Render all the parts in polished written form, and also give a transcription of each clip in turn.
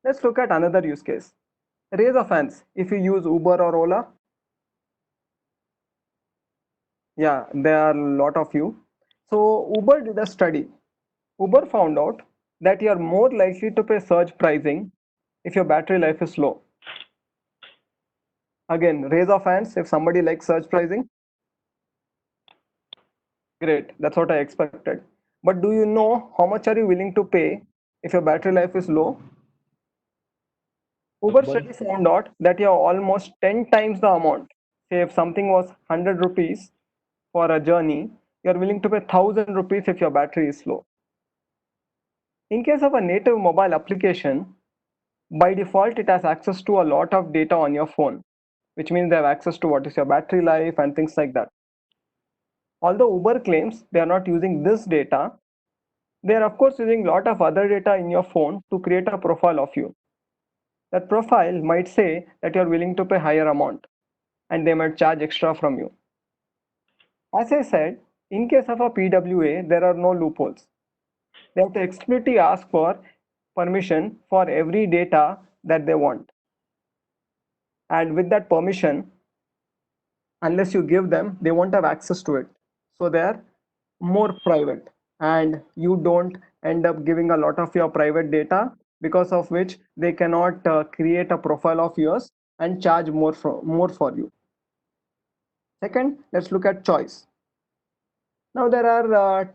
Let's look at another use case. Raise of hands if you use Uber or Ola. Yeah, there are a lot of you. So Uber did a study. Uber found out that you are more likely to pay surge pricing if your battery life is low. Again, raise of hands if somebody likes surge pricing. Great, that's what I expected. But do you know how much are you willing to pay if your battery life is low? Uber But study found out that you are almost 10 times the amount. Say if something was 100 rupees for a journey, you are willing to pay 1000 rupees if your battery is low. In case of a native mobile application, by default it has access to a lot of data on your phone, which means they have access to what is your battery life and things like that. Although Uber claims they are not using this data, they are of course using a lot of other data in your phone to create a profile of you. That profile might say that you are willing to pay higher amount and they might charge extra from you. As I said, in case of a PWA, there are no loopholes. They have to explicitly ask for permission for every data that they want. And with that permission, unless you give them, they won't have access to it. So they're more private, and you don't end up giving a lot of your private data, because of which they cannot create a profile of yours and charge more for you. Second, let's look at choice. Now there are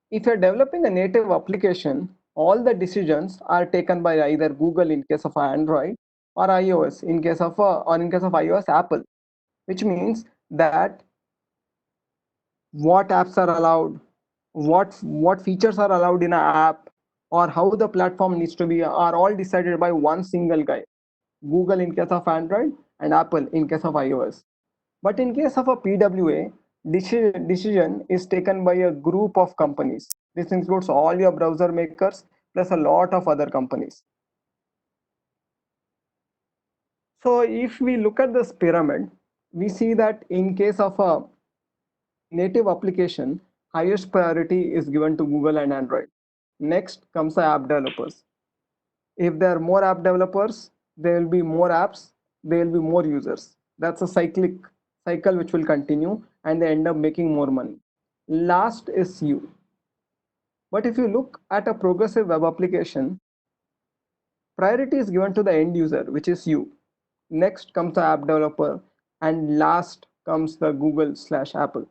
if you're developing a native application, all the decisions are taken by either Google in case of Android, or iOS in case of iOS, Apple, which means that what apps are allowed, what features are allowed in an app, or how the platform needs to be, are all decided by one single guy. Google in case of Android and Apple in case of iOS. But in case of a PWA, decision is taken by a group of companies. This includes all your browser makers plus a lot of other companies. So if we look at this pyramid, we see that in case of a native application, highest priority is given to Google and Android. Next comes the app developers. If there are more app developers, there will be more apps, there will be more users. That's a cycle which will continue, and they end up making more money. Last is you. But if you look at a progressive web application, priority is given to the end user, which is you. Next comes the app developer, and last comes the Google/Apple.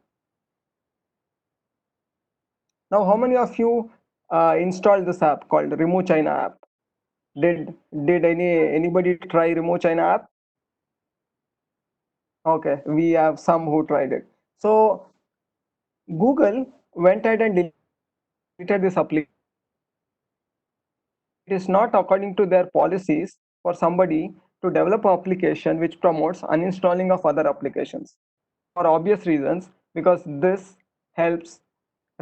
Now, how many of you installed this app called Remove China app? Did anybody try Remove China app? Okay, we have some who tried it. So Google went ahead and deleted this application. It is not according to their policies for somebody to develop an application which promotes uninstalling of other applications, for obvious reasons, because this helps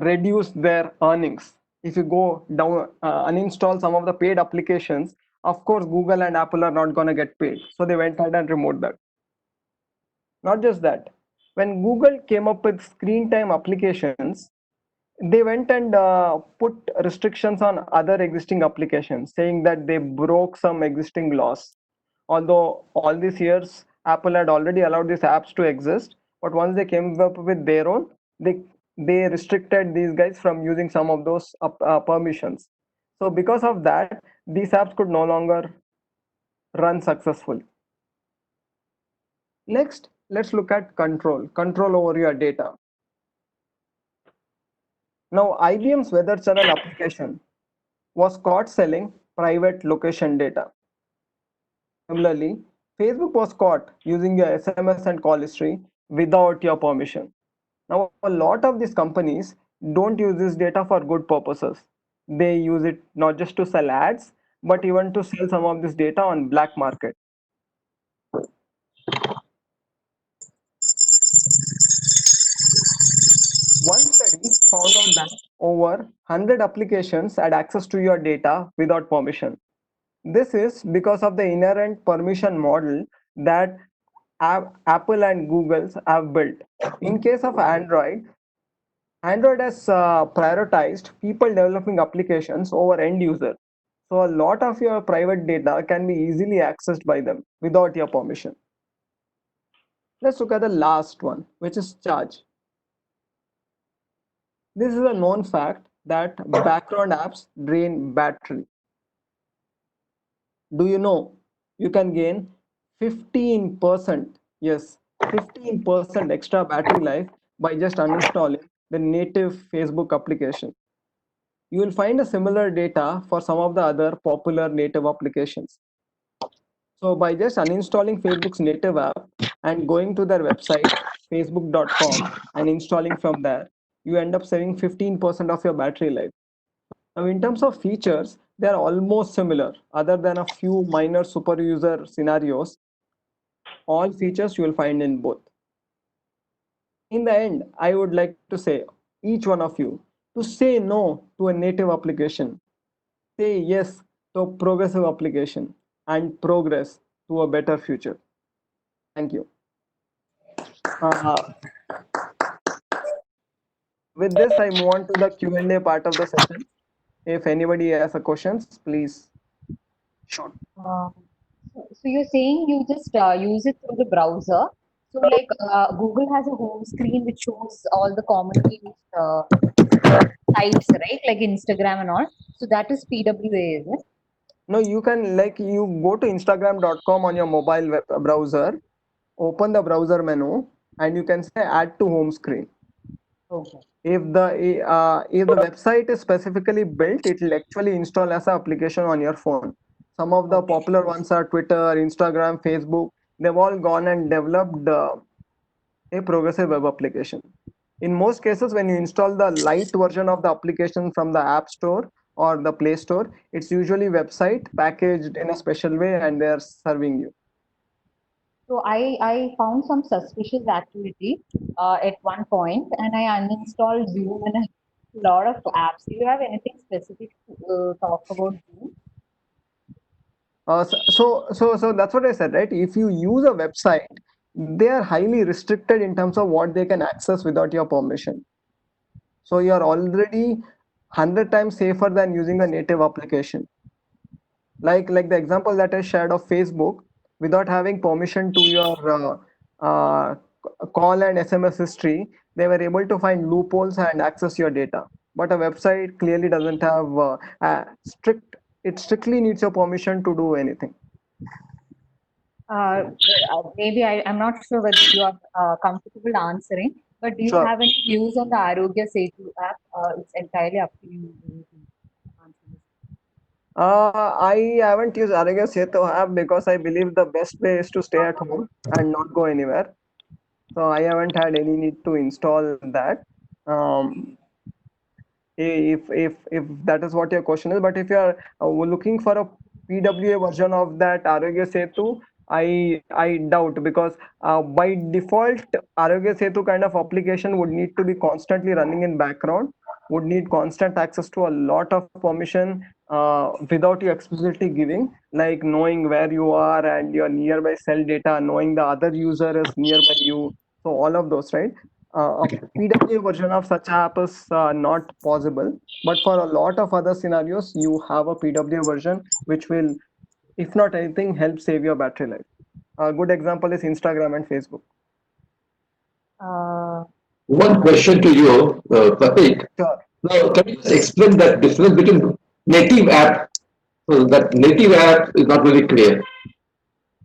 reduce their earnings. If you go down, uninstall some of the paid applications, of course Google and Apple are not going to get paid, so they went ahead and removed that. Not just that, when Google came up with screen time applications, they went and put restrictions on other existing applications, saying that they broke some existing laws. Although all these years Apple had already allowed these apps to exist, but once they came up with their own, they restricted these guys from using some of those permissions. So because of that, these apps could no longer run successfully. Next, let's look at control over your data. Now, IBM's Weather Channel application was caught selling private location data. Similarly, Facebook was caught using your SMS and call history without your permission. Now, a lot of these companies don't use this data for good purposes. They use it not just to sell ads, but even to sell some of this data on black market. One study found out that over 100 applications had access to your data without permission. This is because of the inherent permission model that Apple and Google have built. In case of Android has prioritized people developing applications over end user. So a lot of your private data can be easily accessed by them without your permission. Let's look at the last one, which is charge. This is a known fact that background apps drain battery. Do you know you can gain 15%, yes, 15% extra battery life by just uninstalling the native Facebook application? You will find a similar data for some of the other popular native applications. So by just uninstalling Facebook's native app and going to their website, facebook.com, and installing from there, you end up saving 15% of your battery life. Now, in terms of features, they are almost similar, other than a few minor super user scenarios. All features you will find in both. In the end, I would like to say, each one of you, to say no to a native application, say yes to a progressive application, and progress to a better future. Thank you. Uh, with this, I move on to the Q&A part of the session. If anybody has a questions, please shoot. Um, so you're saying you just use it through the browser. So like Google has a home screen which shows all the commonly used sites, right? Like Instagram and all. So that is PWA, is it? No, you can, like, you go to instagram.com on your mobile web browser, open the browser menu, and you can say add to home screen. Okay. If the website is specifically built, it will actually install as an application on your phone. Some of the Okay. popular ones are Twitter, Instagram, Facebook. They've all gone and developed a progressive web application. In most cases, when you install the light version of the application from the App Store or the Play Store, it's usually website packaged in a special way and they're serving you. So I found some suspicious activity at one point and I uninstalled Zoom and a lot of apps. Do you have anything specific to talk about Zoom? So that's what I said, right? If you use a website, they are highly restricted in terms of what they can access without your permission. So you are already 100 times safer than using a native application. Like the example that I shared of Facebook, without having permission to your call and SMS history, they were able to find loopholes and access your data. But a website clearly doesn't have strict. It strictly needs your permission to do anything. Maybe I'm not sure whether you are comfortable answering, but do you Sure. have any views on the Arogya Setu app? It's entirely up to you to answer this. I haven't used Arogya Setu app because I believe the best way is to stay at home and not go anywhere. So I haven't had any need to install that. Um, if that is what your question is, but if you are looking for a PWA version of that Arogya Setu, I doubt, because by default Arogya Setu kind of application would need to be constantly running in background, would need constant access to a lot of permission without you explicitly giving, like knowing where you are and your nearby cell data, knowing the other user is nearby you. So all of those, right? A PWA version of such app is not possible, but for a lot of other scenarios, you have a PWA version which will, if not anything, help save your battery life. A good example is Instagram and Facebook. Uh, One question to you, Pratik. Sure. Now, can you just explain that difference between native app? So that native app is not very clear.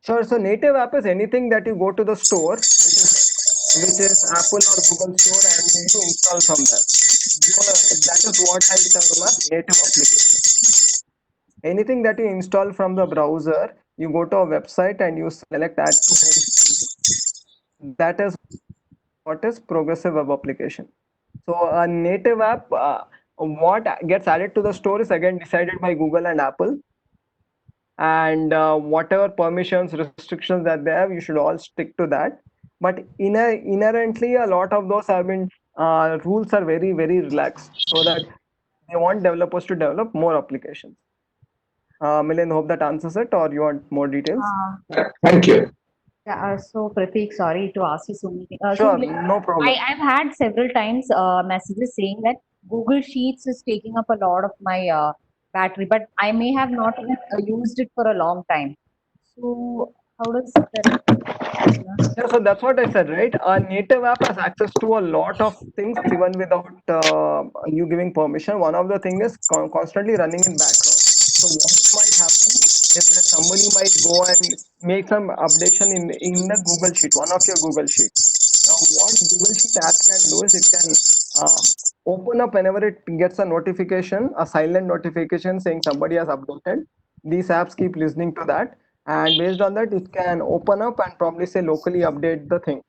Sure. So native app is anything that you go to the store, which is Apple or Google Store, and you install from there. That is what I term as native application. Anything that you install from the browser, you go to a website and you select add to home screen. That is what is progressive web application. So a native app, what gets added to the store is again decided by Google and Apple, and whatever permissions, restrictions that they have, you should all stick to that. But inherently, a lot of those have been rules are very very relaxed, so that they want developers to develop more applications. Milind, hope that answers it, or you want more details? uh, Thank you. yeah, so Pratik, sorry to ask you so many things. So Sure, like, no problem. I've had several times messages saying that Google Sheets is taking up a lot of my battery, but I may have not even used it for a long time. So how does that? Yeah, so that's what I said, right? A native app has access to a lot of things even without you giving permission. One of the things is constantly running in background. So what might happen is that somebody might go and make some updation in the Google Sheet, one of your Google Sheet. Now, what Google Sheet app can do is it can open up whenever it gets a notification, a silent notification saying somebody has updated. These apps keep listening to that, and based on that, it can open up and probably say locally update the thing.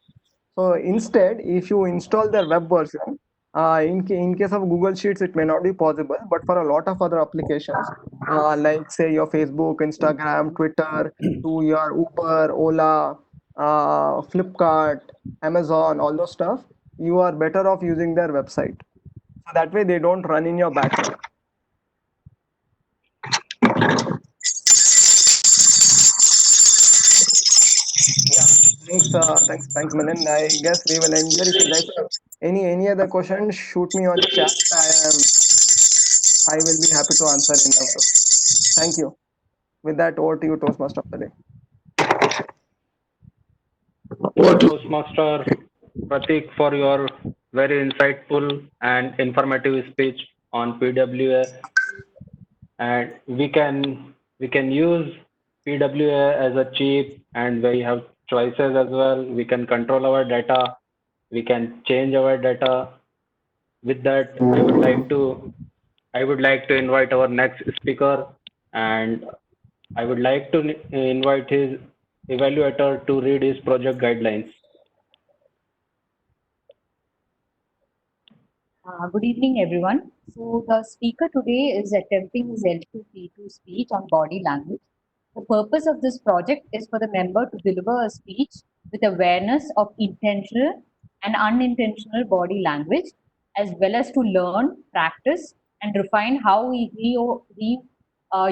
So instead, if you install their web version, in case of Google Sheets, it may not be possible, but for a lot of other applications, like say your Facebook, Instagram, Twitter, to your Uber, Ola, Flipkart, Amazon, all those stuff, you are better off using their website. So that way they don't run in your background. Yeah, thanks, Manan. I guess we will end here. If you guys have any other questions, shoot me on chat. I will be happy to answer any of those. Thank you. With that, over to you, Toastmaster of the day. Toastmaster Pratik, for your very insightful and informative speech on PWA. And we can use PWA as a cheap, and we have choices as well. We can control our data. We can change our data. With that, I would like to invite our next speaker, and I would like to invite his evaluator to read his project guidelines. Good evening, everyone. So the speaker today is attempting his L2P2 speech on body language. The purpose of this project is for the member to deliver a speech with awareness of intentional and unintentional body language, as well as to learn, practice, and refine how he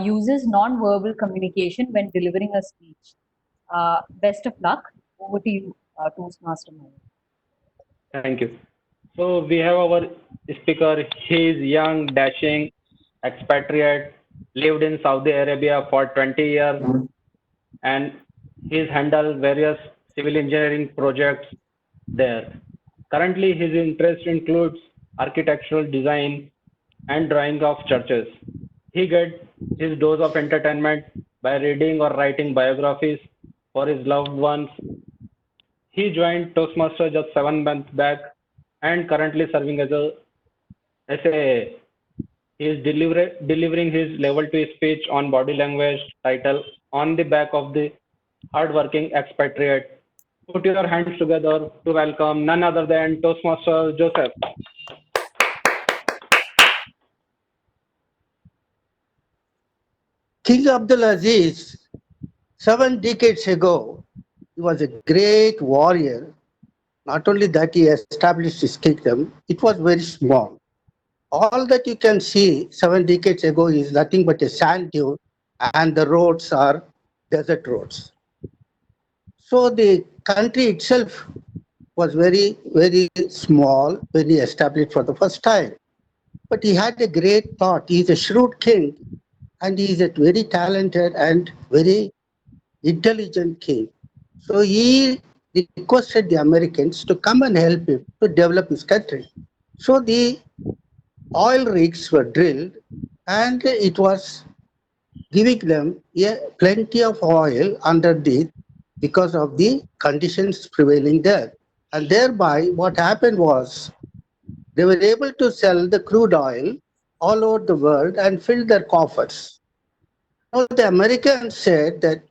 uses non-verbal communication when delivering a speech. Best of luck. Over to you, Toastmaster Mohan. Thank you. So we have our speaker. He is young, dashing, expatriate, lived in Saudi Arabia for 20 years, and he's handled various civil engineering projects there. Currently, his interest includes architectural design and drawing of churches. He gets his dose of entertainment by reading or writing biographies for his loved ones. He joined Toastmaster just 7 months back and currently serving as a he is delivering his level 2 speech on body language title on the back of the hardworking expatriate. Put your hands together to welcome none other than Toastmaster Joseph. King Abdulaziz, 7 decades ago, he was a great warrior. Not only that, he established his kingdom, it was very small. All that you can see 7 decades ago is nothing but a sand dune, and the roads are desert roads. So the country itself was very, very small when he established for the first time. But he had a great thought. He is a shrewd king, and he is a very talented and very intelligent king. So he requested the Americans to come and help him to develop his country. So the oil rigs were drilled, and it was giving them plenty of oil underneath because of the conditions prevailing there. And thereby, what happened was they were able to sell the crude oil all over the world and fill their coffers. Now, the Americans said that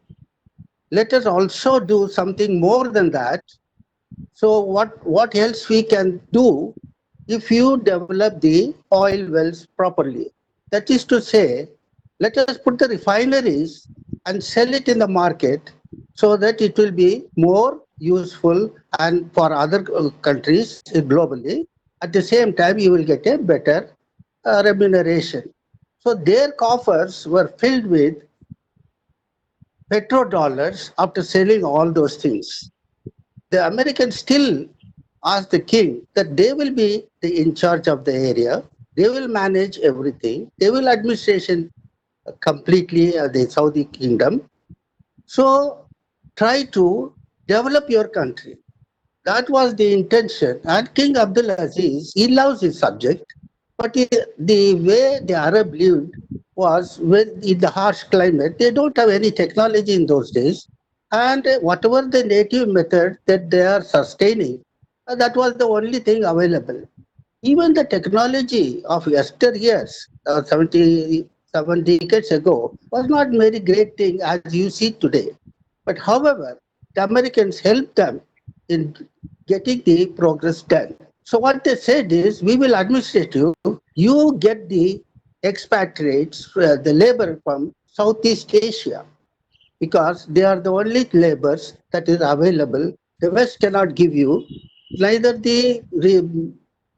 let us also do something more than that. So, what else we can do if you develop the oil wells properly? That is to say, let us put the refineries and sell it in the market so that it will be more useful and for other countries globally. At the same time, you will get a better remuneration. So their coffers were filled with petrodollars after selling all those things. The Americans still asked the king that they will be in charge of the area, They will manage everything. They will administration completely the Saudi kingdom. So try to develop your country. That was the intention. And King Abdulaziz, he loves his subject, but the way the Arab lived was when in the harsh climate, they don't have any technology in those days. And whatever the native method that they are sustaining, that was the only thing available. Even the technology of yesteryears, 7 decades ago, was not very great thing as you see today. But however, the Americans helped them in getting the progress done. So what they said is, we will administrate you. You get the expatriates, the labor from Southeast Asia, because they are the only labors that is available. The West cannot give you, neither the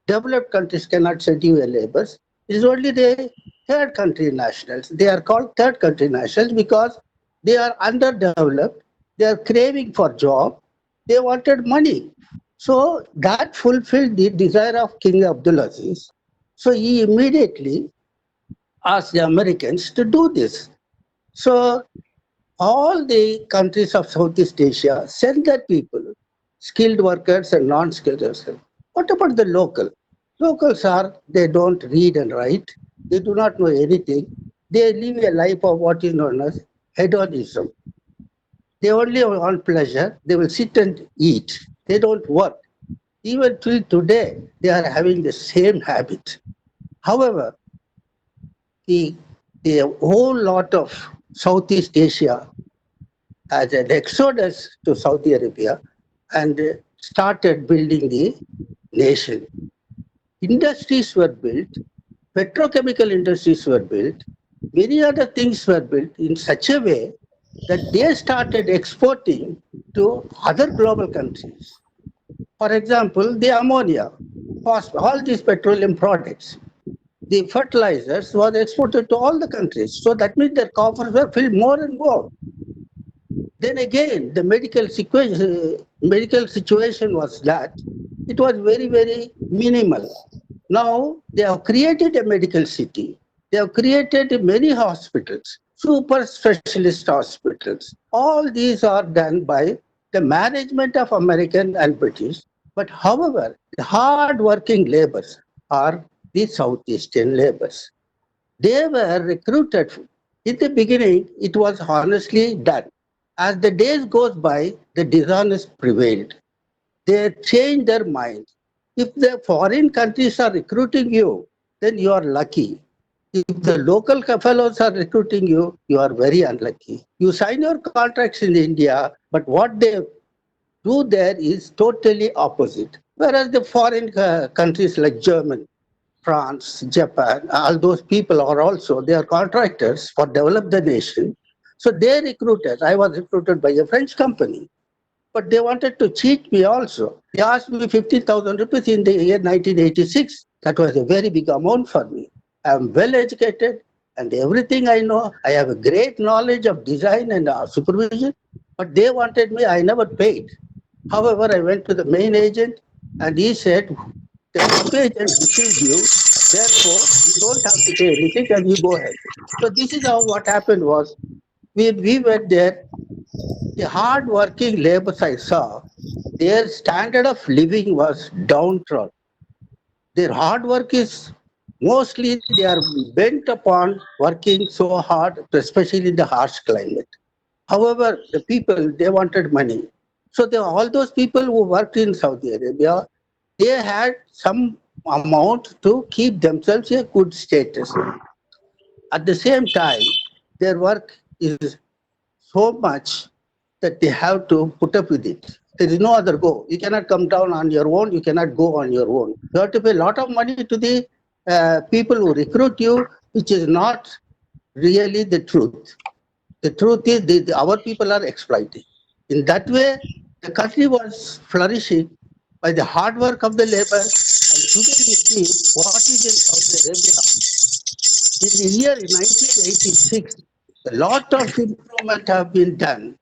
developed countries cannot send you a labors. It is only the third country nationals. They are called third country nationals because they are underdeveloped. They are craving for job. They wanted money. So that fulfilled the desire of King Abdulaziz. So he immediately asked the Americans to do this. So all the countries of Southeast Asia send their people, skilled workers and non-skilled workers. What about the local? Locals are, they don't read and write. They do not know anything. They live a life of what is known as hedonism. They only want pleasure. They will sit and eat. They don't work. Even till today, they are having the same habit. However, the, the whole lot of Southeast Asia as an exodus to Saudi Arabia and started building the nation. Industries were built, petrochemical industries were built, many other things were built in such a way that they started exporting to other global countries. For example, the ammonia, all these petroleum products, the fertilizers were exported to all the countries. So that means their coffers were filled more and more. Then again, the medical situation was that it was very, very minimal. Now they have created a medical city. They have created many hospitals, super specialist hospitals. All these are done by the management of American and British. But however, the hard-working laborers are the Southeastern laborers. They were recruited. In the beginning, it was honestly done. As the days goes by, the dishonest prevailed. They change their mind. If the foreign countries are recruiting you, then you are lucky. If the local fellows are recruiting you, you are very unlucky. You sign your contracts in India, but what they do there is totally opposite. Whereas the foreign countries like Germany, France, Japan, all those people are also, they are contractors for develop the nation. So they recruited. I was recruited by a French company. But they wanted to cheat me also. They asked me 50,000 rupees in the year 1986. That was a very big amount for me. I am well educated and everything I know. I have a great knowledge of design and supervision. But they wanted me, I never paid. However, I went to the main agent and he said, the top agent received you, therefore you don't have to pay anything and you go ahead. So this is how what happened was, we went there. The hard-working laborers I saw, their standard of living was downtrodden. Their hard work is mostly they are bent upon working so hard, especially in the harsh climate. However, the people, they wanted money. So all those people who worked in Saudi Arabia, they had some amount to keep themselves a good status. At the same time, their work is so much that they have to put up with it. There is no other go. You cannot come down on your own. You cannot go on your own. You have to pay a lot of money to the people who recruit you, which is not really the truth. The truth is our people are exploiting. In that way, the country was flourishing by the hard work of the labor. And today you see what is in Saudi Arabia. In the year 1986, a lot of improvement have been done.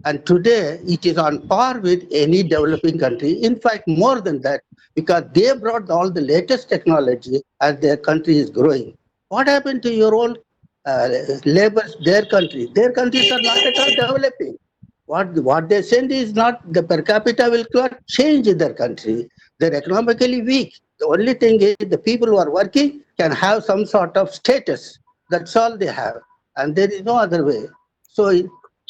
And today it is on par with any developing country. In fact, more than that, because they brought all the latest technology as their country is growing. What happened to your own labors, their country? Their countries are not at all developing. What they send is not the per capita will not change in their country. They're economically weak. The only thing is the people who are working can have some sort of status. That's all they have. And there is no other way. So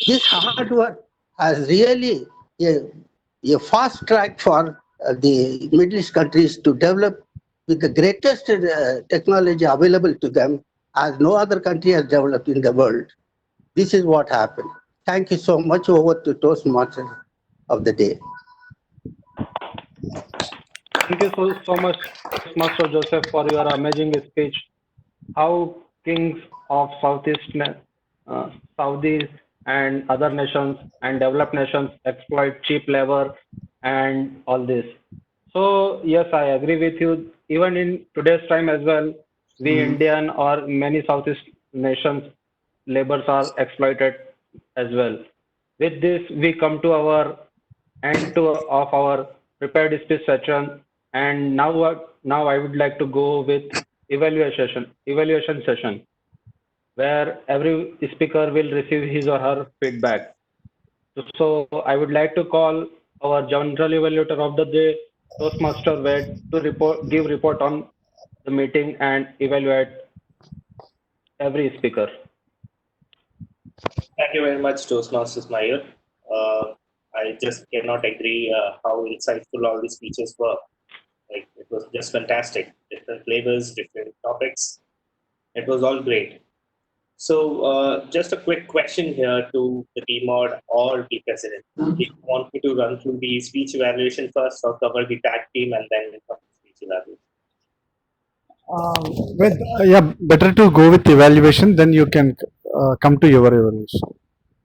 this hard work has really a fast track for the Middle East countries to develop with the greatest technology available to them as no other country has developed in the world. This is what happened. Thank you so much. Over to Toastmaster of the day. Thank you so much, Master Joseph, for your amazing speech. How kings of Saudis and other nations and developed nations exploit cheap labor and all this. So yes, I agree with you. Even in today's time as well, we Indian or many Southeast nations labors are exploited as well. With this, we come to our end of our prepared speech session, and now I would like to go with evaluation session, where every speaker will receive his or her feedback. So I would like to call our general evaluator of the day, Toastmaster Ved, to give report on the meeting and evaluate every speaker. Thank you very much, Toastmasters Nair. I just cannot agree how insightful all these speeches were. Like, it was just fantastic. Different flavors, different topics. It was all great. So, just a quick question here to the DMOD or the president. Do you want me to run through the speech evaluation first, or cover the tag team and then come to speech evaluation? Yeah, better to go with evaluation, then you can come to your evaluation.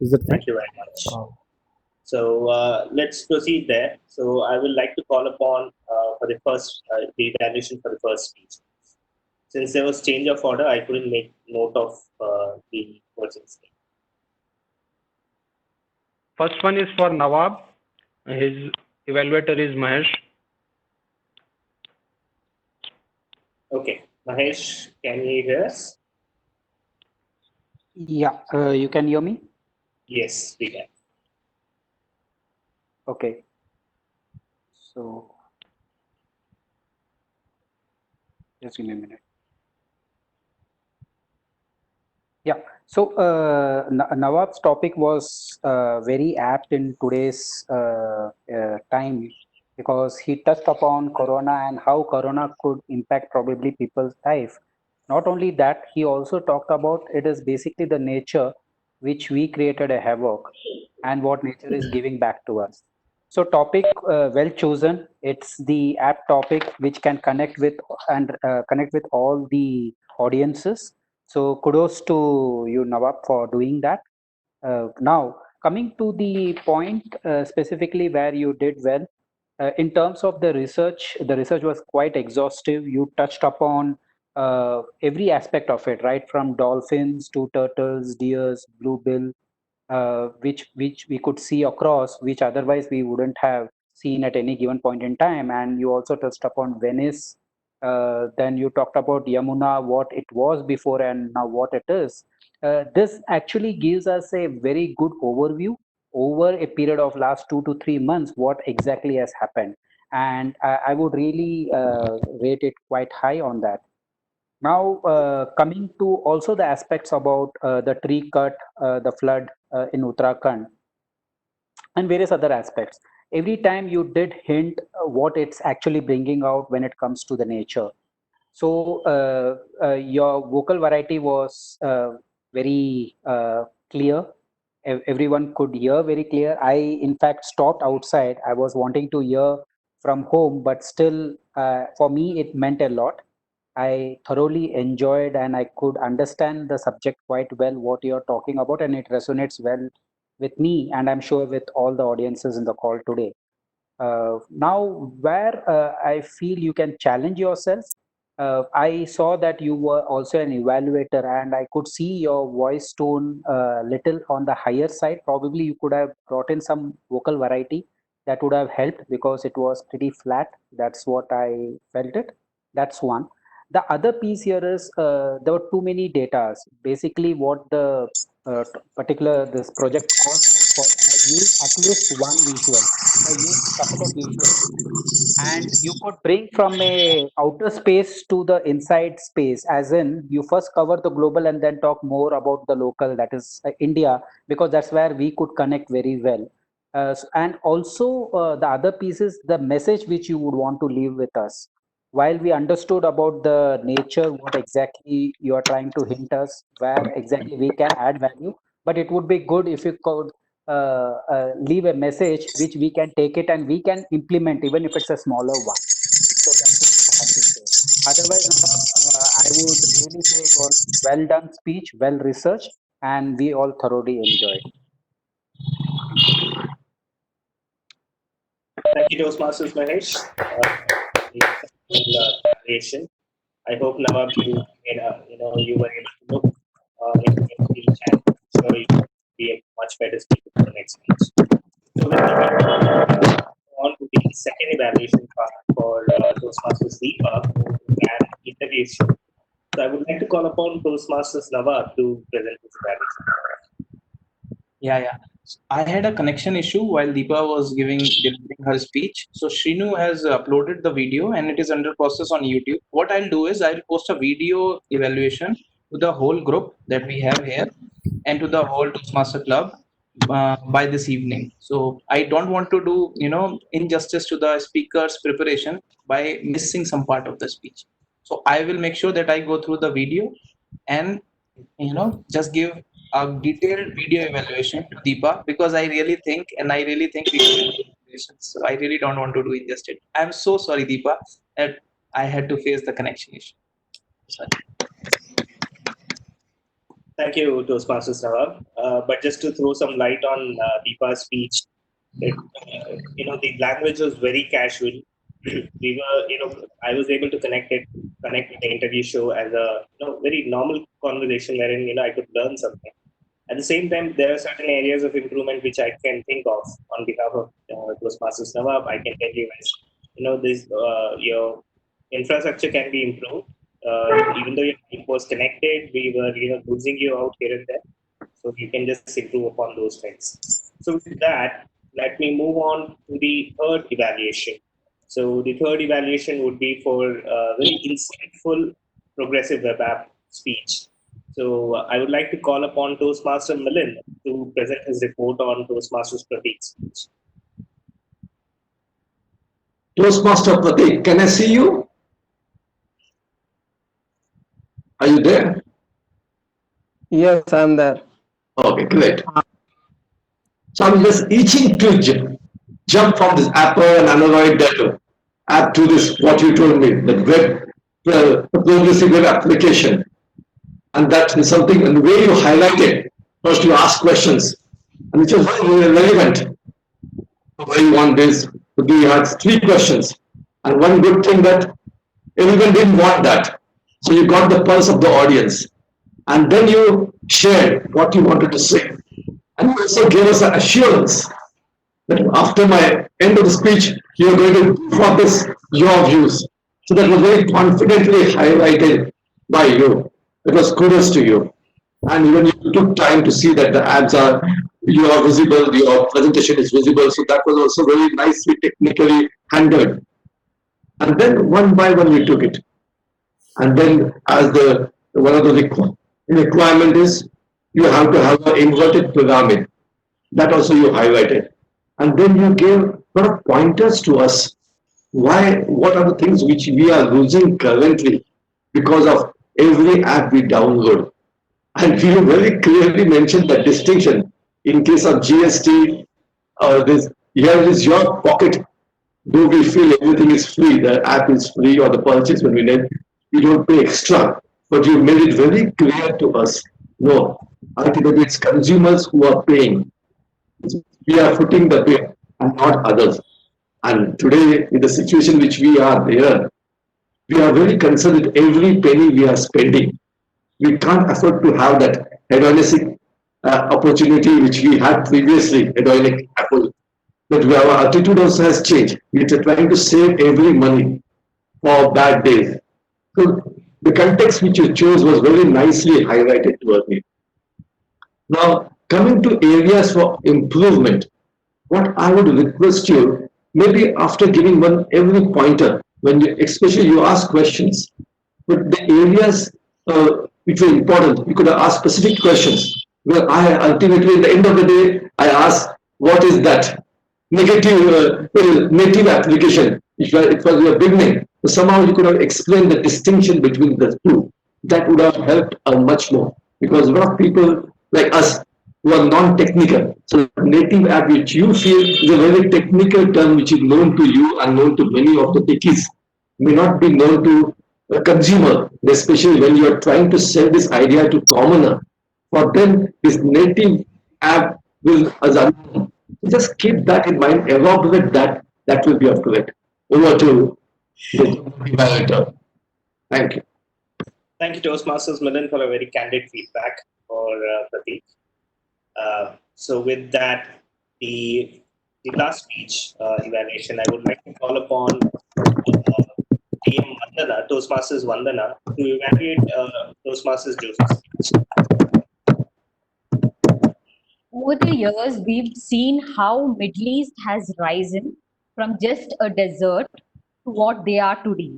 Is that Thank you very much. So let's proceed there. So I would like to call upon for the first the evaluation for the first speech. Since there was change of order, I couldn't make note of the person's name. First one is for Nawab. His evaluator is Mahesh. Okay, Mahesh, can you hear us? Yeah, you can hear me? Yes, we can. Okay. So, just give me a minute. Yeah, so Nawab's topic was very apt in today's time because he touched upon Corona and how Corona could impact probably people's life. Not only that, he also talked about it is basically the nature which we created a havoc and what nature is giving back to us. So topic well chosen. It's the apt topic which can connect with and connect with all the audiences. So kudos to you, Nawab, for doing that. Now, coming to the point specifically where you did well, in terms of the research was quite exhaustive. You touched upon every aspect of it, right from dolphins to turtles, deers, bluebill, which we could see across, which otherwise we wouldn't have seen at any given point in time. And you also touched upon Venice. Then you talked about Yamuna, what it was before and now what it is. This actually gives us a very good overview over a period of last 2 to 3 months what exactly has happened, and I would really rate it quite high on that. Now, coming to also the aspects about the tree cut, the flood in Uttarakhand, and various other aspects. Every time you did hint what it's actually bringing out when it comes to the nature. So your vocal variety was very clear. Everyone could hear very clear. I, in fact, stopped outside. I was wanting to hear from home, but still, for me, it meant a lot. I thoroughly enjoyed and I could understand the subject quite well, what you're talking about, and it resonates well with me, and I'm sure with all the audiences in the call today. Now, where I feel you can challenge yourself I saw that you were also an evaluator, and I could see your voice tone little on the higher side. Probably you could have brought in some vocal variety that would have helped because it was pretty flat. That's what I felt it. That's one. The other piece here is there were too many datas. Basically, what the particular this project calls for, I used at least one visual. I used a couple of visuals, and you could bring from a outer space to the inside space, as in you first cover the global and then talk more about the local, that is India, because that's where we could connect very well. And also the other piece is the message which you would want to leave with us. While we understood about the nature, what exactly you are trying to hint us, where exactly we can add value, but it would be good if you could leave a message which we can take it and we can implement, even if it's a smaller one. So that's what I have to say. Otherwise, Nawab, I would really say it was well done speech, well researched, and we all thoroughly enjoyed. Thank you, Toastmasters Mahesh. Narration. I hope Nawab, you were able to look into your speech, and I'm sure you will be a much better speaker for the next speech. So with that, on to the second evaluation part for Toastmasters Deepa and interview show. So I would like to call upon Toastmasters Nawab to present his evaluation. Yeah. I had a connection issue while Deepa was delivering her speech. So Shrinu has uploaded the video and it is under process on YouTube. What I'll do is I'll post a video evaluation to the whole group that we have here and to the whole Toastmaster Club by this evening. So I don't want to do injustice to the speaker's preparation by missing some part of the speech. So I will make sure that I go through the video and just give a detailed video evaluation to Deepa, because I really think we can do evaluations. So I really don't want to do injustice. I'm so sorry, Deepa, that I had to face the connection issue. Sorry. Thank you, Toastmasters Nawab. But just to throw some light on Deepa's speech, the language was very casual. We were, I was able to connect with the interview show as a very normal conversation wherein I could learn something. At the same time, there are certain areas of improvement which I can think of on behalf of Toastmasters Nawab. I can tell you, this your infrastructure can be improved. Even though your mic was connected, we were losing you out here and there. So you can just improve upon those things. So with that, let me move on to the third evaluation. So the third evaluation would be for very insightful progressive web app speech. So I would like to call upon Toastmaster Milind to present his report on Toastmasters Prateek's speech. Toastmaster Prateek, can I see you? Are you there? Yes, I'm there. Okay, great. So I'm just itching to jump from this Apple and Android app to this, what you told me, the web, progressive web application. And that is something, and the way you highlighted, first you ask questions, and which was very relevant. Where you want this, you had 3 questions. And one good thing that everyone didn't want that. So you got the pulse of the audience. And then you shared what you wanted to say. And you also gave us an assurance that after my end of the speech, you are going to focus your views. So that was very confidently highlighted by you. It was kudos to you. And even you took time to see that the ads you are visible, your presentation is visible. So that was also very nicely technically handled. And then one by one we took it. And then as one of the requirement is, you have to have an inverted pyramid. That also you highlighted. And then you gave a lot of pointers to us. What are the things which we are losing currently because of every app we download? And you very clearly mentioned the distinction. In case of GST, here is your pocket. Though we feel everything is free, the app is free, or the purchase when we need, you don't pay extra. But you made it very clear to us. No, ultimately it's consumers who are paying. We are footing the bill and not others. And today, in the situation which we are there, We are very concerned with every penny we are spending. We can't afford to have that hedonistic opportunity which we had previously, hedonic apple. But our attitude also has changed. We are trying to save every money for bad days. So the context which you chose was very nicely highlighted to me. Now, coming to areas for improvement, what I would request you, maybe after giving one every pointer, when you, especially you ask questions, but the areas which were important, you could ask specific questions. Well, I ultimately, at the end of the day, I ask, what is that negative, native application? It was your beginning. So somehow you could have explained the distinction between the two. That would have helped much more because a lot of people like us who are non-technical. So native app which you feel is a very technical term which is known to you and known to many of the techies may not be known to a consumer, especially when you are trying to sell this idea to commoner. For them, this native app will as unknown. Just keep that in mind, elaborate that, that will be of great. Over to the evaluator. Thank you. Thank you, Toastmasters Milan, for a very candid feedback for Prateek. So with that, the last speech evaluation, I would like to call upon DM Vandana, Toastmasters Vandana, to evaluate Toastmasters Joseph's speech. Over the years, we've seen how Middle East has risen from just a desert to what they are today.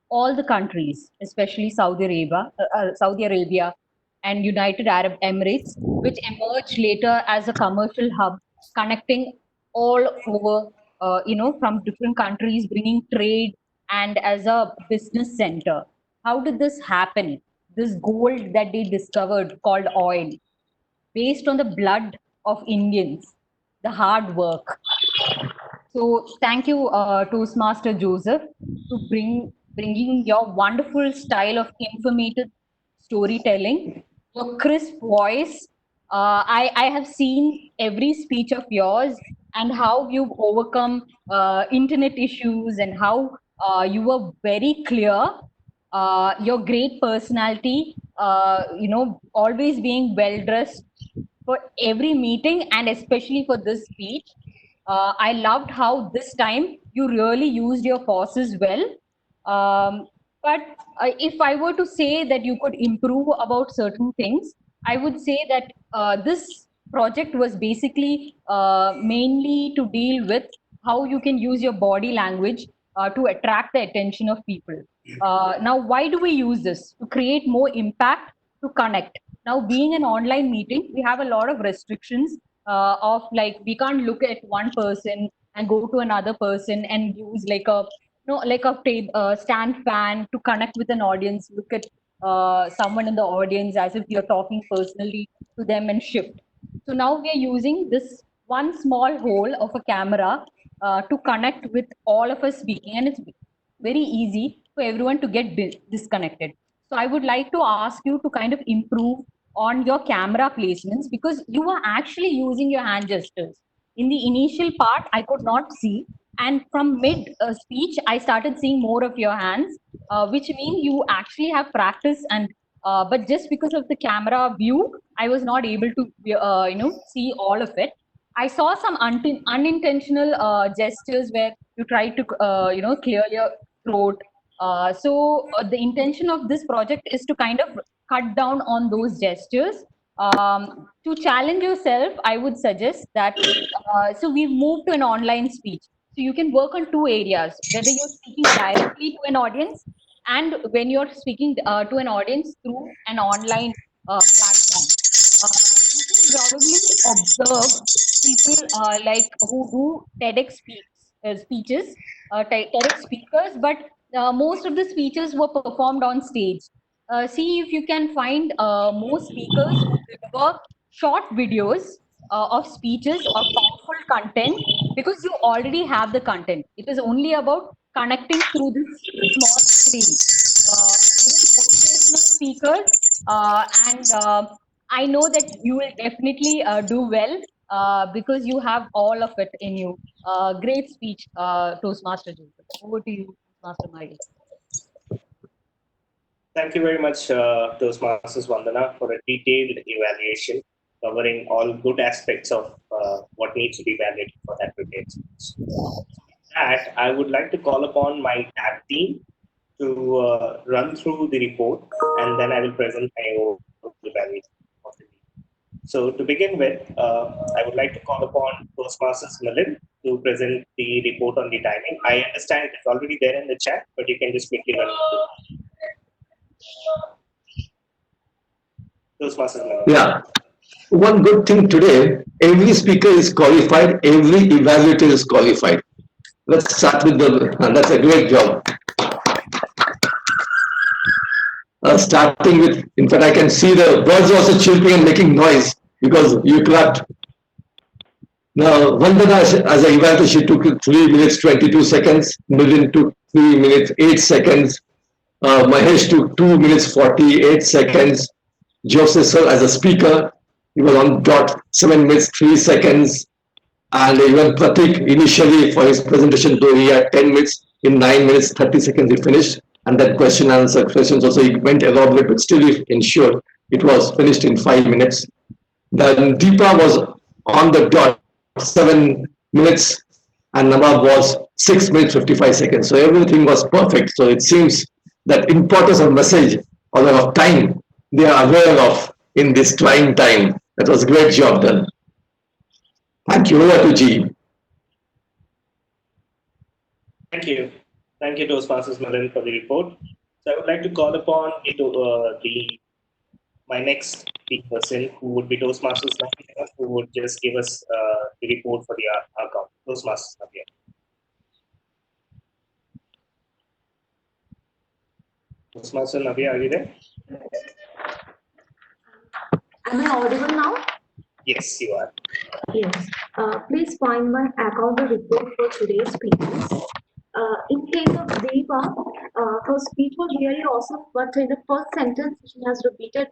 All the countries, especially Saudi Arabia and United Arab Emirates, which emerged later as a commercial hub connecting all over, from different countries, bringing trade and as a business center. How did this happen? This gold that they discovered called oil, based on the blood of Indians, the hard work. So thank you, Toastmaster Joseph, to bringing your wonderful style of informative storytelling, your crisp voice. I have seen every speech of yours and how you've overcome internet issues and how you were very clear. Your great personality, always being well dressed for every meeting and especially for this speech. I loved how this time you really used your forces well. But if I were to say that you could improve about certain things, I would say that this project was basically mainly to deal with how you can use your body language to attract the attention of people. Now, why do we use this? To create more impact, to connect. Now, being an online meeting, we have a lot of restrictions of like we can't look at one person and go to another person and use like a stand fan to connect with an audience. Look at someone in the audience as if you're talking personally to them and shift. So now we are using this one small hole of a camera to connect with all of us speaking, and it's very easy for everyone to get disconnected. So I would like to ask you to kind of improve on your camera placements because you are actually using your hand gestures. In the initial part, I could not see, and from mid speech, I started seeing more of your hands, which mean you actually have practice. And but just because of the camera view, I was not able to see all of it. I saw some unintentional gestures where you try to clear your throat. So the intention of this project is to kind of cut down on those gestures. To challenge yourself, I would suggest that so we've moved to an online speech. So you can work on two areas, whether you're speaking directly to an audience and when you're speaking to an audience through an online platform. You can probably observe people like who do speeches, TEDx speakers, but most of the speeches were performed on stage. See if you can find more speakers who deliver short videos of speeches or powerful content because you already have the content. It is only about connecting through this small screen. Even motivational speakers and I know that you will definitely do well because you have all of it in you. Great speech, Toastmaster Joseph. Over to you, Toastmaster Michael. Thank you very much, Toastmasters Vandana, for a detailed evaluation covering all good aspects of what needs to be evaluated for that prepared speech. That I would like to call upon my tab team to run through the report, and then I will present my own evaluation of the report. So to begin with, I would like to call upon Toastmasters Milind to present the report on the timing. I understand it's already there in the chat, but you can just quickly run through. Toastmasters Milind. Yeah. One good thing today, every speaker is qualified, every evaluator is qualified. Let's start with that's a great job. Starting with, in fact, I can see the birds also chirping and making noise because you clapped. Now, Vandana, as an evaluator, she took 3 minutes 22 seconds. Milind took 3 minutes 8 seconds. Mahesh took 2 minutes 48 seconds. Joseph sir, as a speaker, he was on dot 7 minutes 3 seconds. And even Pratik, initially for his presentation, though he had 10 minutes, in 9 minutes 30 seconds he finished. And that question and answer questions also, he went elaborate, but still he ensured it was finished in 5 minutes. Then Deepa was on the dot 7 minutes and Nawab was 6 minutes 55 seconds. So everything was perfect. So it seems that importance of message or of time they are aware of in this trying time. That was a great job done. Thank you. Over to G. Thank you. Thank you, Toastmasters Milind, for the report. So I would like to call upon my next speaker person, who would be Toastmasters Navya, who would just give us the report for the outcome. Toastmasters Navya. Toastmaster Navya, are you there? Am I audible now? Yes, you are. Yes. Please find my account report for today's speakers. In case of Deva, her speech was really awesome, but in the first sentence, she has repeated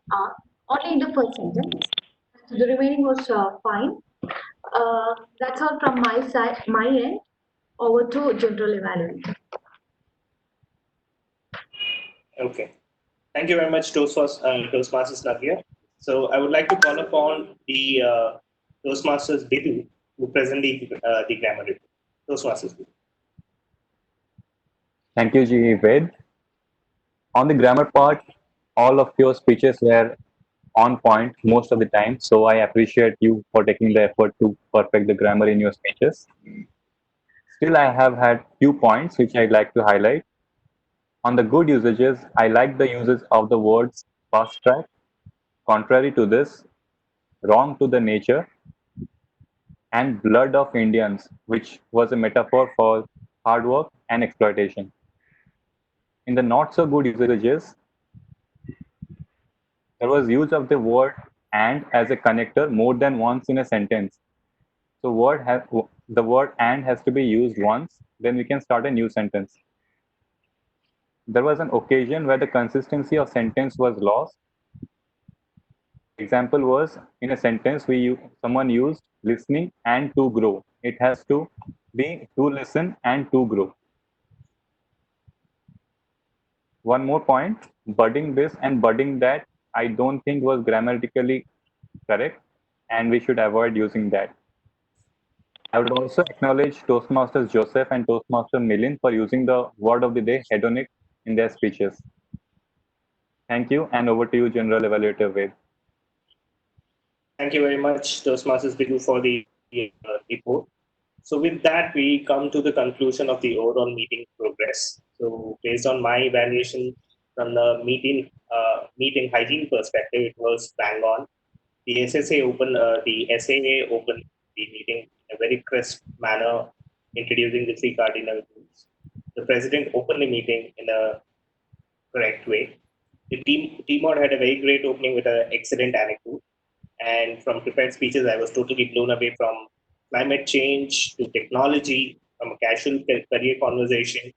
only in the first sentence. The remaining was fine. That's all from my side, my end. Over to general evaluation. Okay. Thank you very much, Toastmasters Navya. So I would like to call upon the Toastmasters Bidu to present the grammar report. Toastmasters Bidu. Thank you, G. Ved. On the grammar part, all of your speeches were on point most of the time, so I appreciate you for taking the effort to perfect the grammar in your speeches. Still, I have had few points which I'd like to highlight. On the good usages, I like the uses of the words fast track, contrary to this, wrong to the nature, and blood of Indians, which was a metaphor for hard work and exploitation. In the not so good usages, there was use of the word and as a connector more than once in a sentence. So the word and has to be used once, then we can start a new sentence. There was an occasion where the consistency of sentence was lost. Example was in a sentence someone used listening and to grow. It has to be to listen and to grow. One more point, budding this and budding that, I don't think was grammatically correct, and we should avoid using that. I would also acknowledge Toastmasters Joseph and Toastmaster Milind for using the word of the day hedonic in their speeches. Thank you, and over to you, General Evaluator Ved. Thank you very much, Toastmasters Bidu, for the report. So with that, we come to the conclusion of the overall meeting progress. So based on my evaluation from the meeting hygiene perspective, it was bang on. The SSA the SAA opened the meeting in a very crisp manner, introducing the 3 cardinal rules. The president opened the meeting in a correct way. The TMOD had a very great opening with an excellent anecdote. And from prepared speeches, I was totally blown away from climate change to technology, from a casual career conversation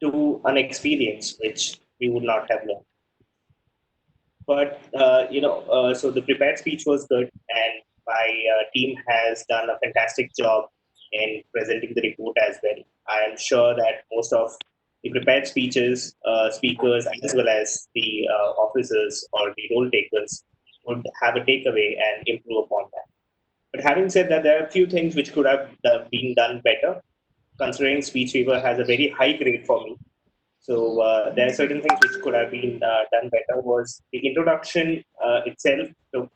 to an experience which we would not have learned. But, so the prepared speech was good, and my team has done a fantastic job in presenting the report as well. I am sure that most of the prepared speeches, speakers, as well as the officers or the role takers would have a takeaway and improve upon that. But having said that, there are a few things which could have been done better, considering Speech Fever has a very high grade for me. So there are certain things which could have been done better. Was the introduction itself took,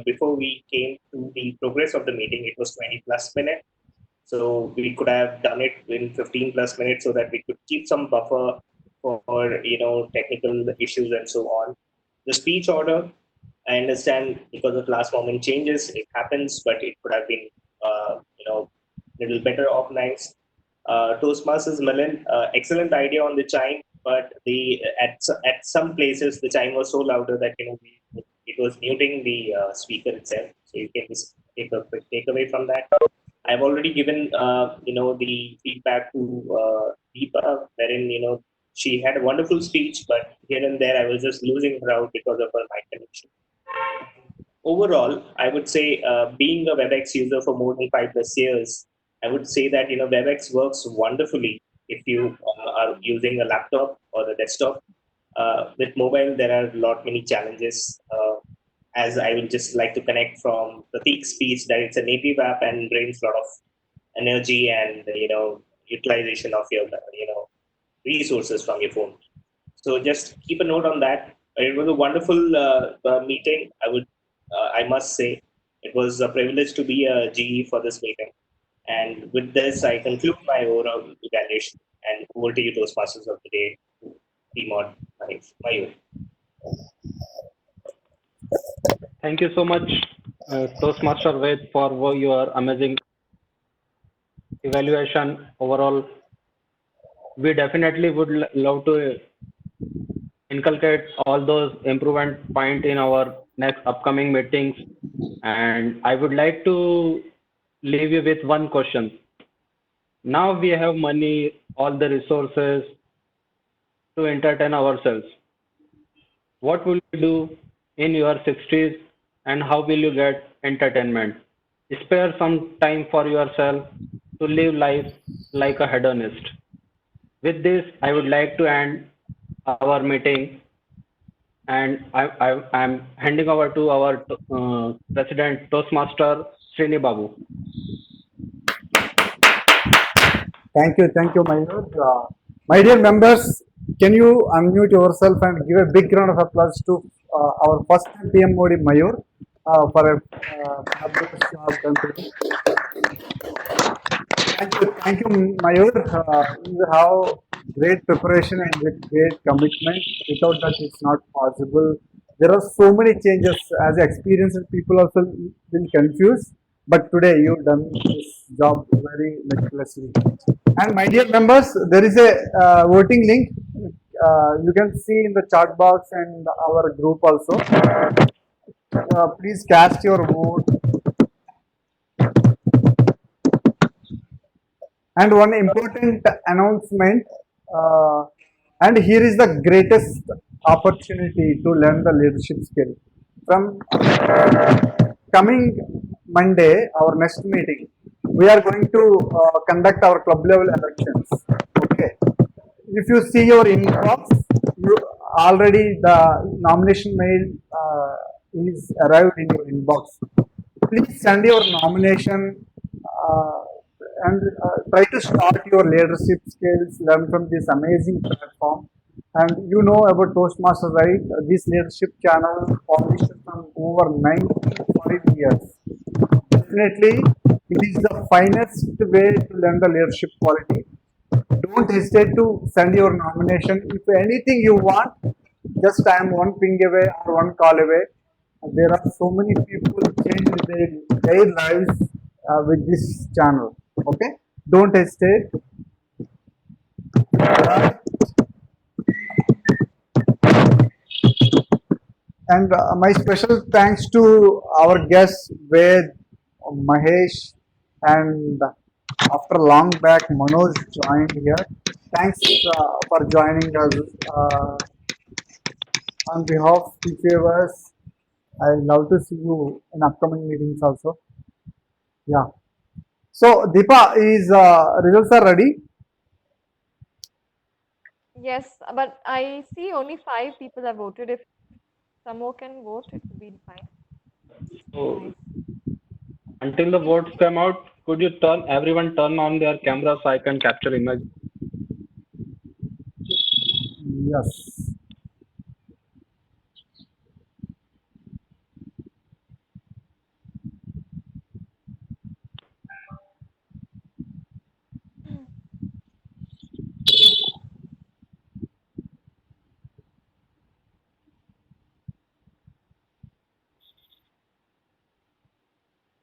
before we came to the progress of the meeting, it was 20 plus minutes. So we could have done it in 15 plus minutes so that we could keep some buffer for, technical issues and so on. The speech order, I understand because of last moment changes, it happens, but it could have been, little better organized. Toastmasters Milan, excellent idea on the chime, but at some places the chime was so louder that it was muting the speaker itself. So you can just take a quick takeaway from that. I've already given the feedback to Deepa, wherein she had a wonderful speech, but here and there I was just losing her out because of her mic connection. Overall, I would say being a WebEx user for more than 5+ years, I would say that WebEx works wonderfully if you are using a laptop or a desktop. With mobile, there are many challenges. As I would just like to connect from Prateek's speech that it's a native app and drains a lot of energy and utilization of your resources from your phone. So just keep a note on that. It was a wonderful meeting. I must say, it was a privilege to be a GE for this meeting. And with this, I conclude my overall evaluation. And over to you, Toastmasters of the Day, T-Mod Mayur. Thank you so much, Toastmaster Ved, for your amazing evaluation overall. We definitely would love to inculcate all those improvement points in our next upcoming meetings. And I would like to leave you with one question. Now we have money, all the resources to entertain ourselves. What will you do in your 60s and how will you get entertainment? Spare some time for yourself to live life like a hedonist. With this, I would like to end our meeting, and I'm handing over to our President Toastmaster Srini Babu. Thank you, Mayur. My dear members, can you unmute yourself and give a big round of applause to our first PM Modi Mayur for a fabulous job done today. Thank you, Mayur. You have great preparation and with great commitment. Without that, it's not possible. There are so many changes. As experienced people also will confuse. But today you've done this job very meticulously. And my dear members, there is a voting link. You can see in the chat box and our group also. Please cast your vote. And one important announcement, and here is the greatest opportunity to learn the leadership skill. From coming Monday, our next meeting, we are going to conduct our club level elections. Okay. If you see your inbox, already the nomination mail is arrived in your inbox. Please send your nomination and try to start your leadership skills, learn from this amazing platform. And you know about Toastmasters, right? This leadership channel published from over 95 years. Definitely, it is the finest way to learn the leadership quality. Don't hesitate to send your nomination. If anything you want, just I am one ping away or one call away. There are so many people changed their lives with this channel. Okay, don't hesitate. And my special thanks to our guests Ved, Mahesh, and after long back Manoj joined here. Thanks for joining us. On behalf of TCAVers, I love to see you in upcoming meetings also. Yeah. So Deepa, is results are ready? Yes, but I see only 5 people have voted. If some more can vote, it would be fine. So until the votes come out, could you everyone turn on their camera so I can capture image? Yes.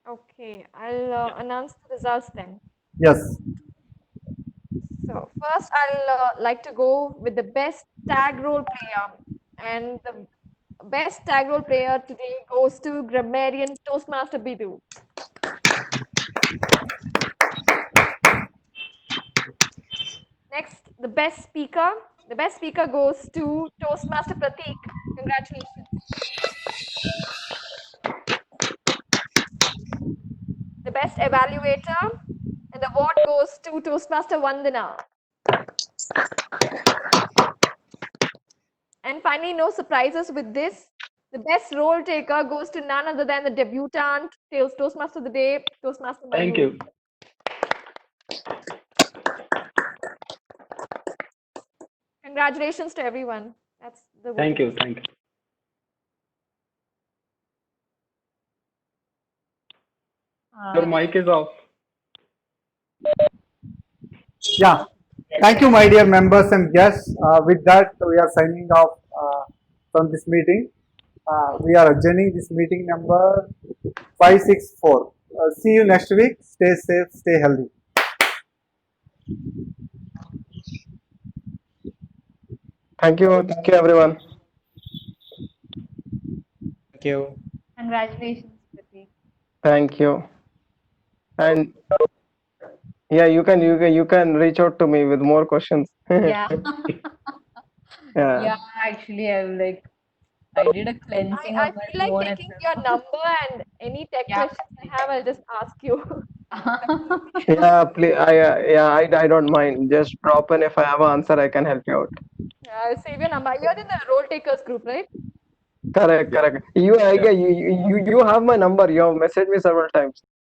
Okay, I'll announce the results then. Yes. So first, I'll like to go with the best tag role player, and the best tag role player today goes to Grammarian Toastmaster Bidu. Next, the best speaker. The best speaker goes to Toastmaster Pratik. Congratulations. The best evaluator, and the award goes to Toastmaster Vandana. And finally, no surprises with this. The best role taker goes to none other than the debutant Toastmaster of the Day, Toastmaster Thank Mayur. you. Congratulations to everyone. That's the vote. Thank you. Thank you. Your mic is off. Yeah. Thank you, my dear members and guests. With that, we are signing off from this meeting. We are adjourning this meeting number 564. See you next week. Stay safe, stay healthy. Thank you everyone. Thank you. Congratulations, Pratik. Thank you. And yeah, you can reach out to me with more questions. Yeah. Yeah. Yeah, actually, I did a cleansing I of my feel like phone taking itself. your number and any tech Yeah. questions I have, I'll just ask you. Yeah, please. I don't mind. Just drop in. If I have an answer, I can help you out. I'll save your number. You're in the role takers group, right? Correct. You have my number. You have messaged me several times.